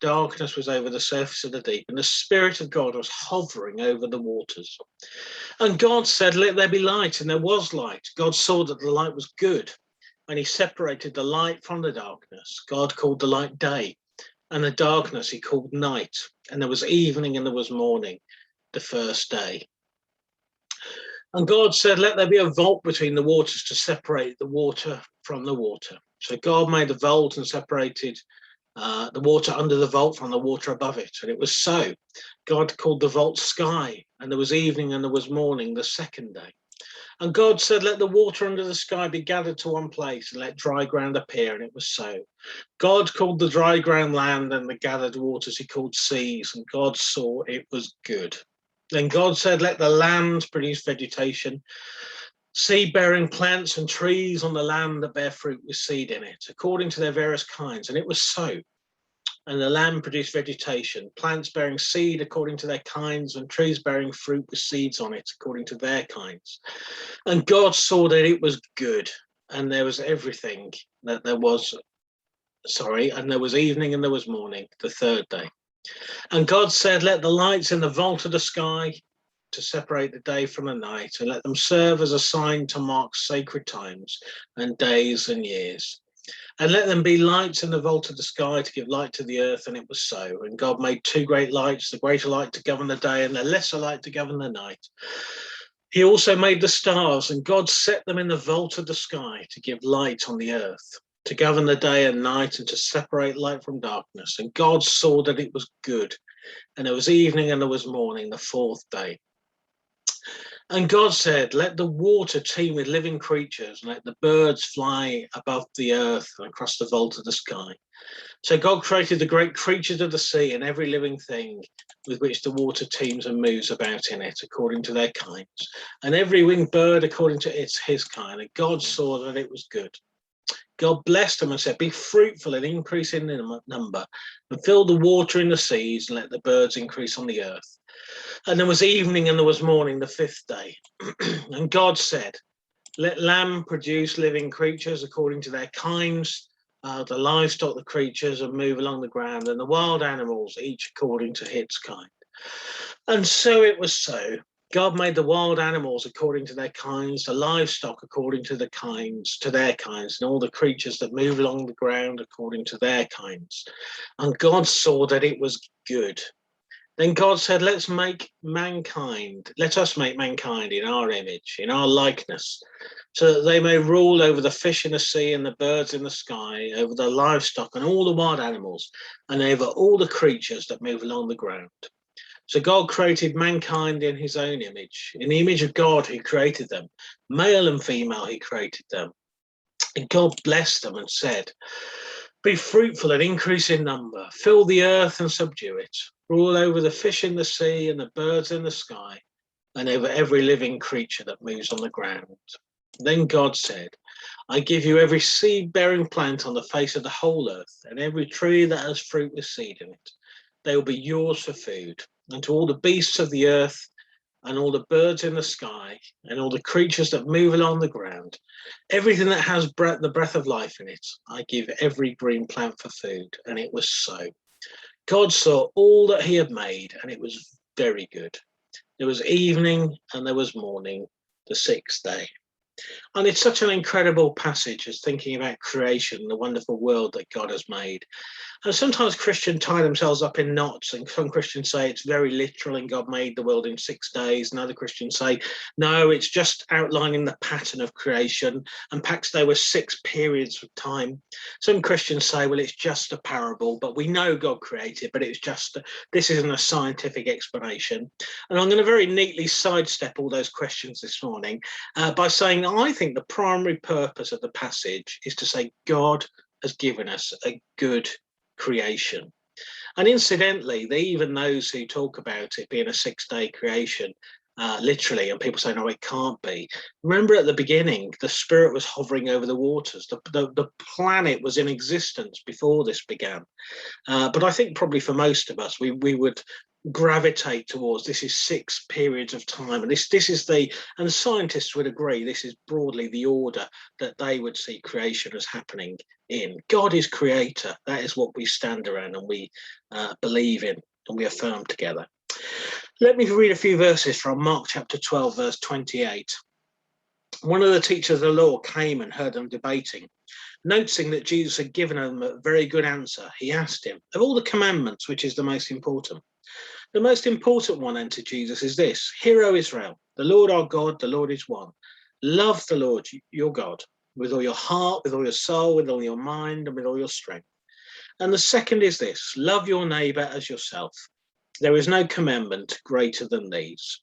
darkness was over the surface of the deep, and the Spirit of God was hovering over the waters. And God said, let there be light, and there was light. God saw that the light was good, and he separated the light from the darkness. God called the light day, and the darkness he called night. And there was evening and there was morning, the first day. And God said, let there be a vault between the waters to separate the water from the water. So God made a vault and separated the water under the vault from the water above it. And it was so. God called the vault sky, and there was evening and there was morning, the second day. And God said, let the water under the sky be gathered to one place, and let dry ground appear. And it was so. God called the dry ground land, and the gathered waters he called seas. And God saw it was good. Then God said, let the land produce vegetation, seed-bearing plants and trees on the land that bear fruit with seed in it, according to their various kinds. And it was so. And the land produced vegetation, plants bearing seed according to their kinds, and trees bearing fruit with seeds on it according to their kinds. And God saw that it was good, and there was everything that there was, and there was evening and there was morning, the third day. And God said, let the lights in the vault of the sky to separate the day from the night, and let them serve as a sign to mark sacred times and days and years. And let them be lights in the vault of the sky to give light to the earth. And it was so. And God made two great lights, the greater light to govern the day and the lesser light to govern the night. He also made the stars, and God set them in the vault of the sky to give light on the earth, to govern the day and night, and to separate light from darkness. And God saw that it was good. And there was evening and there was morning, the fourth day. And God said, let the water teem with living creatures, and let the birds fly above the earth and across the vault of the sky. So God created the great creatures of the sea and every living thing with which the water teems and moves about in it, according to their kinds, and every winged bird according to his kind. And God saw that it was good. God blessed them and said, be fruitful and increase in number, and fill the water in the seas, and let the birds increase on the earth. And there was evening and there was morning, the fifth day. And God said, let land produce living creatures according to their kinds, the livestock, the creatures that move along the ground, and the wild animals, each according to its kind. And so it was so. God made the wild animals according to their kinds, the livestock according to their kinds, and all the creatures that move along the ground according to their kinds. And God saw that it was good. Then God said, let us make mankind in our image, in our likeness, so that they may rule over the fish in the sea and the birds in the sky, over the livestock and all the wild animals, and over all the creatures that move along the ground. So God created mankind in his own image. In the image of God, he created them. Male and female, he created them. And God blessed them and said, be fruitful and increase in number, fill the earth and subdue it, rule over the fish in the sea and the birds in the sky, and over every living creature that moves on the ground. Then God said, I give you every seed-bearing plant on the face of the whole earth, and every tree that has fruit with seed in it. They will be yours for food. And to all the beasts of the earth, and all the birds in the sky, and all the creatures that move along the ground, everything that has the breath of life in it, I give every green plant for food. And it was so. God saw all that he had made, and it was very good. There was evening and there was morning, the sixth day. And it's such an incredible passage as thinking about creation, the wonderful world that God has made. And sometimes Christians tie themselves up in knots, and some Christians say it's very literal and God made the world in 6 days. And other Christians say, no, it's just outlining the pattern of creation. And perhaps there were 6 periods of time. Some Christians say, well, it's just a parable, but we know God created, but it's just, this isn't a scientific explanation. And I'm going to very neatly sidestep all those questions this morning by saying I think the primary purpose of the passage is to say God has given us a good creation. And incidentally, even those who talk about it being a 6-day creation literally, and people say, no, it can't be. Remember at the beginning, the Spirit was hovering over the waters. The planet was in existence before this began. But I think probably for most of us, we would gravitate towards this is 6 periods of time, and this is and scientists would agree, this is broadly the order that they would see creation as happening in. God is creator. That is what we stand around and we believe in and we affirm together. Let me read a few verses from Mark chapter 12, verse 28. One of the teachers of the law came and heard them debating. Noticing that Jesus had given them a very good answer, he asked him, of all the commandments, which is the most important? The most important one, answered Jesus, is this: Hear, O Israel, the Lord our God, the Lord is one. Love the Lord your God with all your heart, with all your soul, with all your mind, and with all your strength. And the second is this: love your neighbor as yourself. There is no commandment greater than these.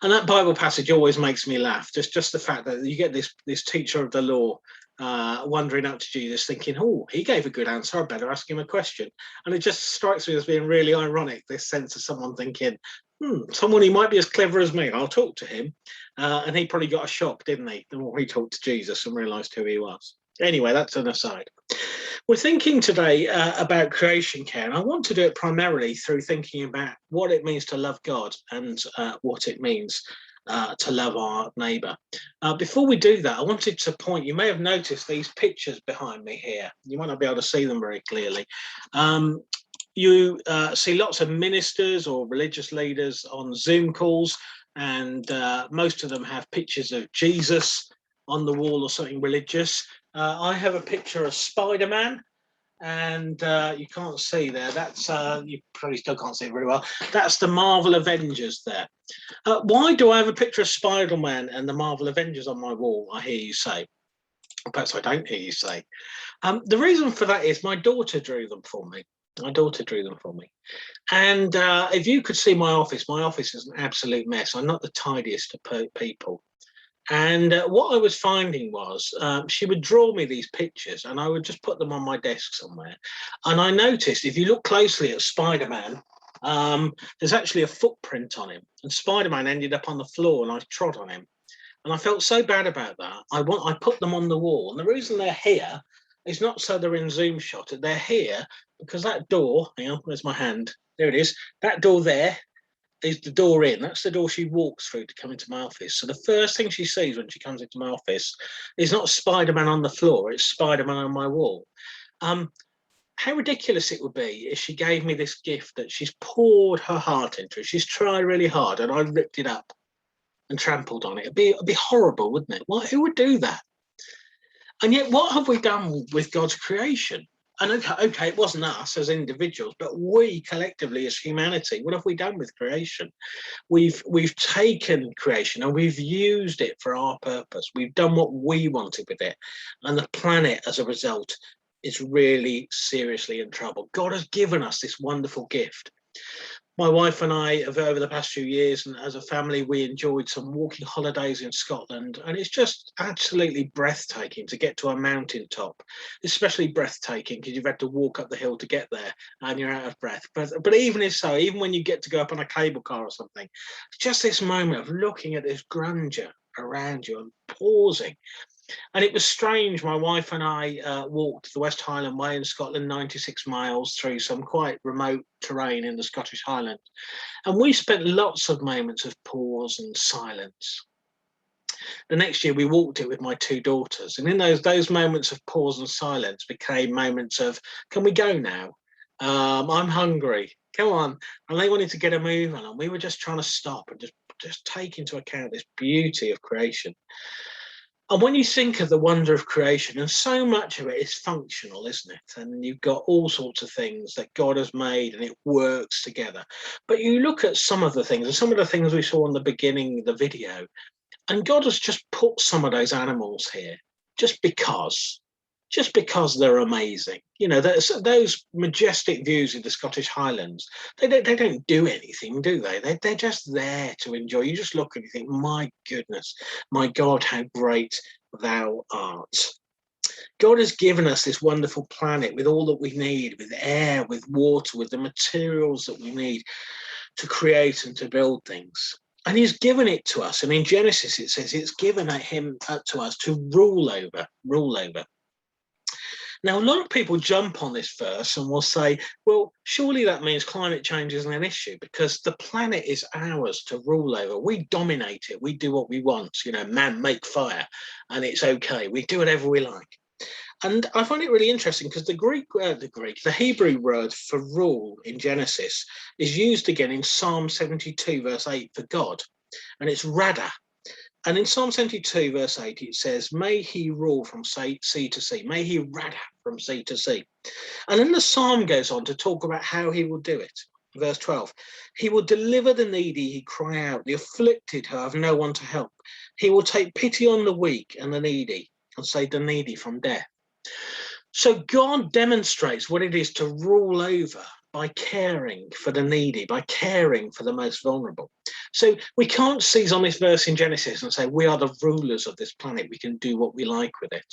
And that Bible passage always makes me laugh. Just the fact that you get this teacher of the law wandering up to Jesus thinking, oh, he gave a good answer, I better ask him a question. And it just strikes me as being really ironic, this sense of someone thinking, someone who might be as clever as me, I'll talk to him. And he probably got a shock, didn't he, the more he talked to Jesus and realised who he was. Anyway, that's an aside. We're thinking today about creation care, and I want to do it primarily through thinking about what it means to love God and what it means to love our neighbour. Before we do that, I wanted to point, you may have noticed these pictures behind me here. You might not be able to see them very clearly. You see lots of ministers or religious leaders on Zoom calls, and most of them have pictures of Jesus on the wall or something religious. I have a picture of Spider-Man, and you can't see there. That's you probably still can't see it very well. That's the Marvel Avengers there. Why do I have a picture of Spider-Man and the Marvel Avengers on my wall? I hear you say. Perhaps I don't hear you say. The reason for that is my daughter drew them for me. And if you could see my office is an absolute mess. I'm not the tidiest of people. And what I was finding was she would draw me these pictures and I would just put them on my desk somewhere. And I noticed, if you look closely at Spider-Man, there's actually a footprint on him. And Spider-Man ended up on the floor and I trod on him. And I felt so bad about that. I put them on the wall. And the reason they're here is not so they're in zoom shot. They're here because that door, hang on, where's my hand? There it is. That door there is the door in. That's the door she walks through to come into my office. So the first thing she sees when she comes into my office is not Spider-Man on the floor, it's Spider-Man on my wall. How ridiculous it would be if she gave me this gift that she's poured her heart into. She's tried really hard and I ripped it up and trampled on it. It'd be horrible, wouldn't it? Well, who would do that? And yet, what have we done with God's creation? And okay, it wasn't us as individuals, but we collectively as humanity, what have we done with creation? We've taken creation and we've used it for our purpose. We've done what we wanted with it. And the planet, as a result, is really seriously in trouble. God has given us this wonderful gift. My wife and I have, over the past few years, and as a family, we enjoyed some walking holidays in Scotland, and it's just absolutely breathtaking to get to a mountaintop, especially breathtaking because you've had to walk up the hill to get there and you're out of breath. But even if so, even when you get to go up on a cable car or something, just this moment of looking at this grandeur around you and pausing. And it was strange. My wife and I walked the West Highland Way in Scotland, 96 miles through some quite remote terrain in the Scottish Highlands. And we spent lots of moments of pause and silence. The next year we walked it with my 2 daughters. And in those moments of pause and silence became moments of, can we go now? I'm hungry. Come on. And they wanted to get a move on. And we were just trying to stop and just take into account this beauty of creation. And when you think of the wonder of creation, and so much of it is functional, isn't it? And you've got all sorts of things that God has made and it works together. But you look at some of the things, and some of the things we saw in the beginning of the video, and God has just put some of those animals here just because they're amazing. You know, those majestic views of the Scottish Highlands, they don't do anything, do they? They're just there to enjoy. You just look and you think, my goodness, my God, how great thou art. God has given us this wonderful planet with all that we need, with air, with water, with the materials that we need to create and to build things. And he's given it to us. And in Genesis, it says it's given him to us to rule over. Now, a lot of people jump on this verse and will say, well, surely that means climate change isn't an issue because the planet is ours to rule over. We dominate it. We do what we want. Man, make fire, and it's okay. We do whatever we like. And I find it really interesting because the Hebrew word for rule in Genesis is used again in Psalm 72, verse 8 for God, and it's Rada. And in Psalm 72, verse 8, it says, may he rule from sea to sea. May he Rada from sea to sea. And then the psalm goes on to talk about how he will do it. Verse 12, he will deliver the needy who cry out, the afflicted who have no one to help. He will take pity on the weak and the needy and save the needy from death. So God demonstrates what it is to rule over by caring for the needy, by caring for the most vulnerable. So we can't seize on this verse in Genesis and say, we are the rulers of this planet. We can do what we like with it.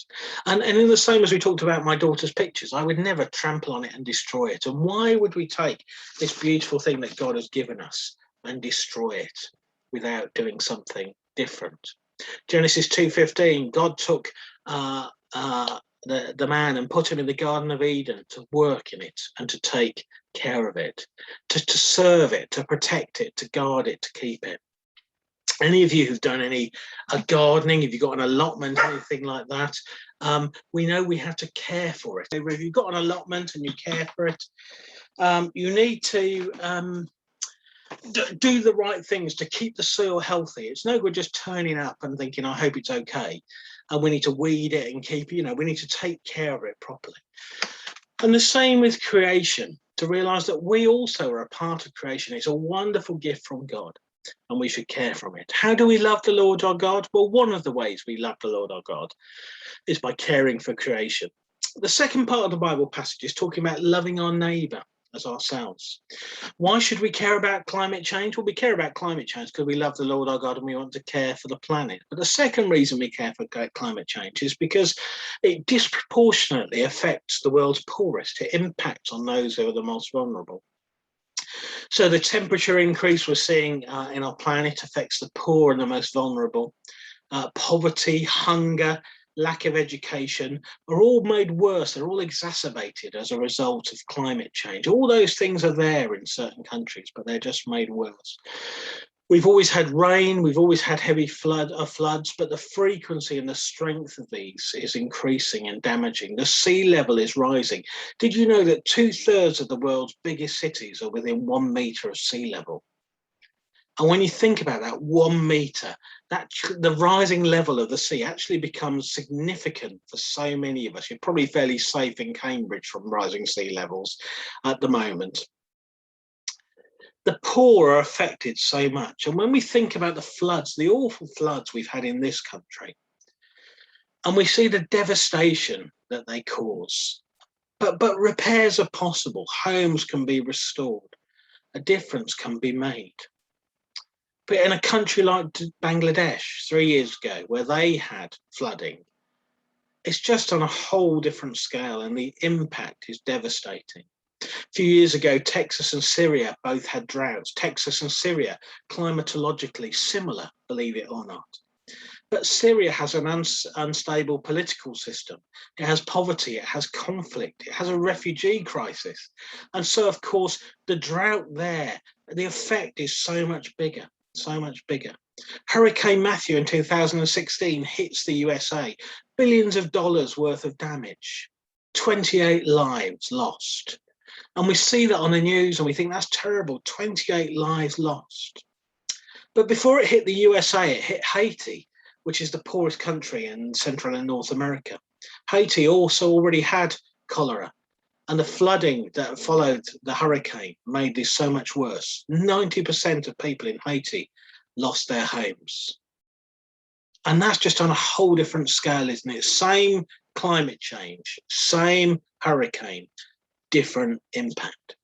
And in the same as we talked about my daughter's pictures, I would never trample on it and destroy it. And why would we take this beautiful thing that God has given us and destroy it without doing something different? Genesis 2:15, God took the man and put him in the Garden of Eden to work in it and to take care of it, to serve it, to protect it, to guard it, to keep it. Any of you who've done any gardening, if you've got an allotment, anything like that, we know we have to care for it. If you've got an allotment and you care for it, you need to do the right things to keep the soil healthy. It's no good just turning up and thinking, I hope it's okay. And we need to weed it and keep, we need to take care of it properly. And the same with creation, to realize that we also are a part of creation. It's a wonderful gift from God and we should care from it. How do we love the Lord our God? Well, one of the ways we love the Lord our God is by caring for creation. The second part of the Bible passage is talking about loving our neighbour as ourselves. Why should we care about climate change? Well, we care about climate change because we love the Lord our God and we want to care for the planet. But the second reason we care for climate change is because it disproportionately affects the world's poorest. It impacts on those who are the most vulnerable. So the temperature increase we're seeing in our planet affects the poor and the most vulnerable. Poverty, hunger, lack of education are all made worse. They're all exacerbated as a result of climate change. All those things are there in certain countries, but they're just made worse. We've always had rain, we've always had heavy floods, but the frequency and the strength of these is increasing and damaging. The sea level is rising. Did you know that 2/3 of the world's biggest cities are within 1 metre of sea level? And when you think about that 1 metre, the rising level of the sea actually becomes significant for so many of us. You're probably fairly safe in Cambridge from rising sea levels at the moment. The poor are affected so much. And when we think about the floods, the awful floods we've had in this country, and we see the devastation that they cause, but repairs are possible. Homes can be restored. A difference can be made. But in a country like Bangladesh 3 years ago, where they had flooding, it's just on a whole different scale and the impact is devastating. A few years ago, Texas and Syria both had droughts. Texas and Syria, climatologically similar, believe it or not. But Syria has an unstable political system. It has poverty, it has conflict, it has a refugee crisis. And so, of course, the drought there, the effect is so much bigger. So much bigger. Hurricane Matthew in 2016 hits the USA, billions of dollars worth of damage, 28 lives lost. And we see that on the news and we think that's terrible, 28 lives lost. But before it hit the USA, it hit Haiti, which is the poorest country in Central and North America. Haiti also already had cholera. And the flooding that followed the hurricane made this so much worse. 90% of people in Haiti lost their homes. And that's just on a whole different scale, isn't it? Same climate change, same hurricane, different impact.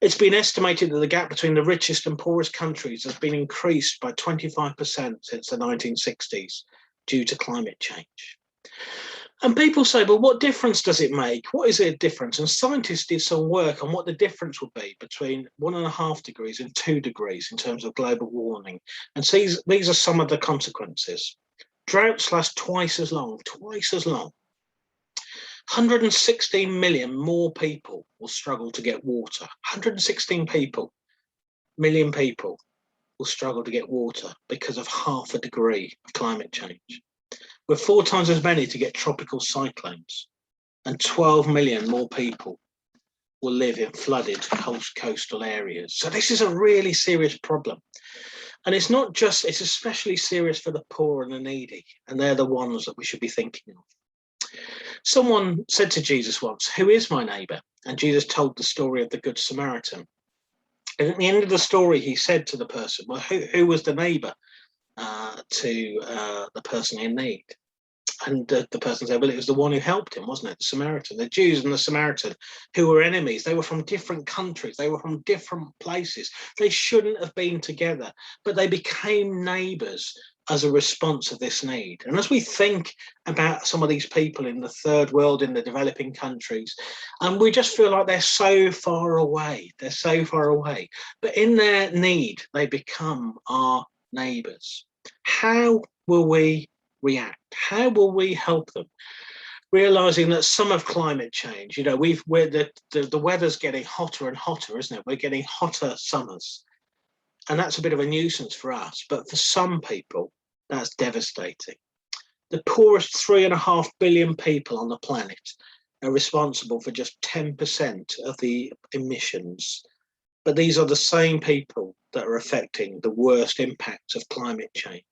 It's been estimated that the gap between the richest and poorest countries has been increased by 25% since the 1960s due to climate change. And people say, well, what difference does it make? What is it a difference? And scientists did some work on what the difference would be between 1.5 degrees and 2 degrees in terms of global warming. And so these are some of the consequences. Droughts last twice as long. 116 million more people will struggle to get water. 116 million people will struggle to get water because of 0.5 degree of climate change. We're 4 times as many to get tropical cyclones, and 12 million more people will live in flooded coastal areas. So this is a really serious problem. And it's not just, it's especially serious for the poor and the needy, and they're the ones that we should be thinking of. Someone said to Jesus once, "Who is my neighbour?" And Jesus told the story of the Good Samaritan. And at the end of the story, he said to the person, well, who was the neighbour to the person in need? And the person said, well, it was the one who helped him, wasn't it? The Samaritan. The Jews and the Samaritan, who were enemies, they were from different countries, they were from different places. They shouldn't have been together, but they became neighbours as a response of this need. And as we think about some of these people in the third world, in the developing countries, and we just feel like they're so far away, but in their need, they become our neighbours. How will we react? How will we help them? Realizing that some of climate change, the weather's getting hotter and hotter, isn't it? We're getting hotter summers. And that's a bit of a nuisance for us. But for some people, that's devastating. The poorest 3.5 billion people on the planet are responsible for just 10% of the emissions. But these are the same people that are affecting the worst impacts of climate change.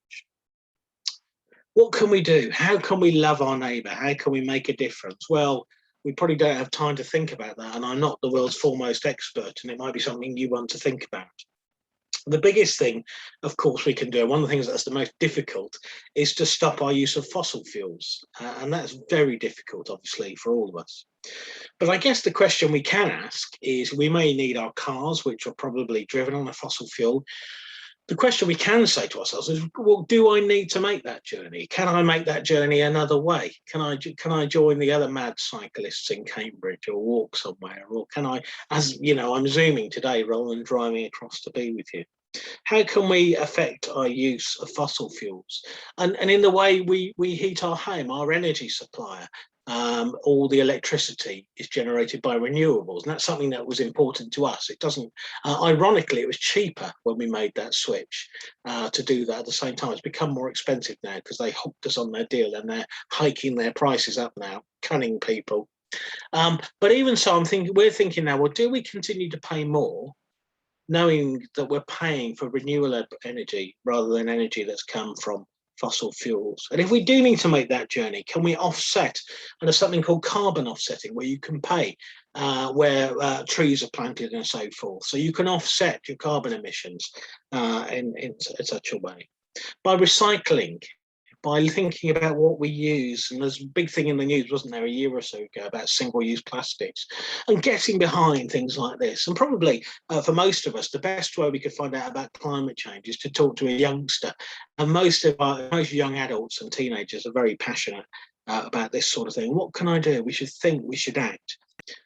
What can we do? How can we love our neighbour? How can we make a difference? Well, we probably don't have time to think about that. And I'm not the world's foremost expert, and it might be something you want to think about. The biggest thing, of course, we can do, and one of the things that's the most difficult, is to stop our use of fossil fuels. And that's very difficult, obviously, for all of us. But I guess the question we can ask is, we may need our cars, which are probably driven on a fossil fuel. The question we can say to ourselves is, well, do I need to make that journey? Can I make that journey another way? Can I join the other mad cyclists in Cambridge, or walk somewhere? Or can I, as you know, I'm Zooming today rather than driving across to be with you. How can we affect our use of fossil fuels? And in the way we heat our home, our energy supplier, all the electricity is generated by renewables, and that's something that was important to us. It doesn't, ironically, it was cheaper when we made that switch to do that. At the same time, it's become more expensive now because they hooked us on their deal, and they're hiking their prices up now. Cunning people. But even so, we're thinking now, well, do we continue to pay more, knowing that we're paying for renewable energy rather than energy that's come from fossil fuels? And if we do need to make that journey, can we offset? And there's something called carbon offsetting, where you can pay where trees are planted and so forth. So you can offset your carbon emissions in such a way. By recycling, by thinking about what we use. And there's a big thing in the news, wasn't there, a year or so ago, about single-use plastics, and getting behind things like this. And probably for most of us, the best way we could find out about climate change is to talk to a youngster. And most young adults and teenagers are very passionate about this sort of thing. What can I do? We should think, we should act.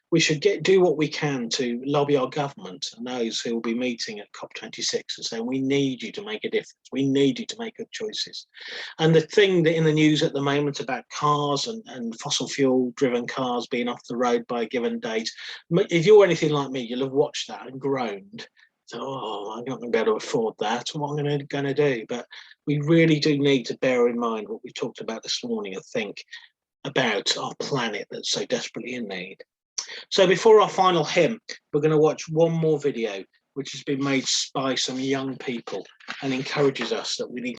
We should do what we can to lobby our government and those who will be meeting at COP26 and saying, we need you to make a difference. We need you to make good choices. And the thing that in the news at the moment about cars and fossil fuel driven cars being off the road by a given date, if you're anything like me, you'll have watched that and groaned. So, I'm not going to be able to afford that. What am I going to do? But we really do need to bear in mind what we talked about this morning and think about our planet that's so desperately in need. So before our final hymn, we're going to watch one more video, which has been made by some young people and encourages us that we need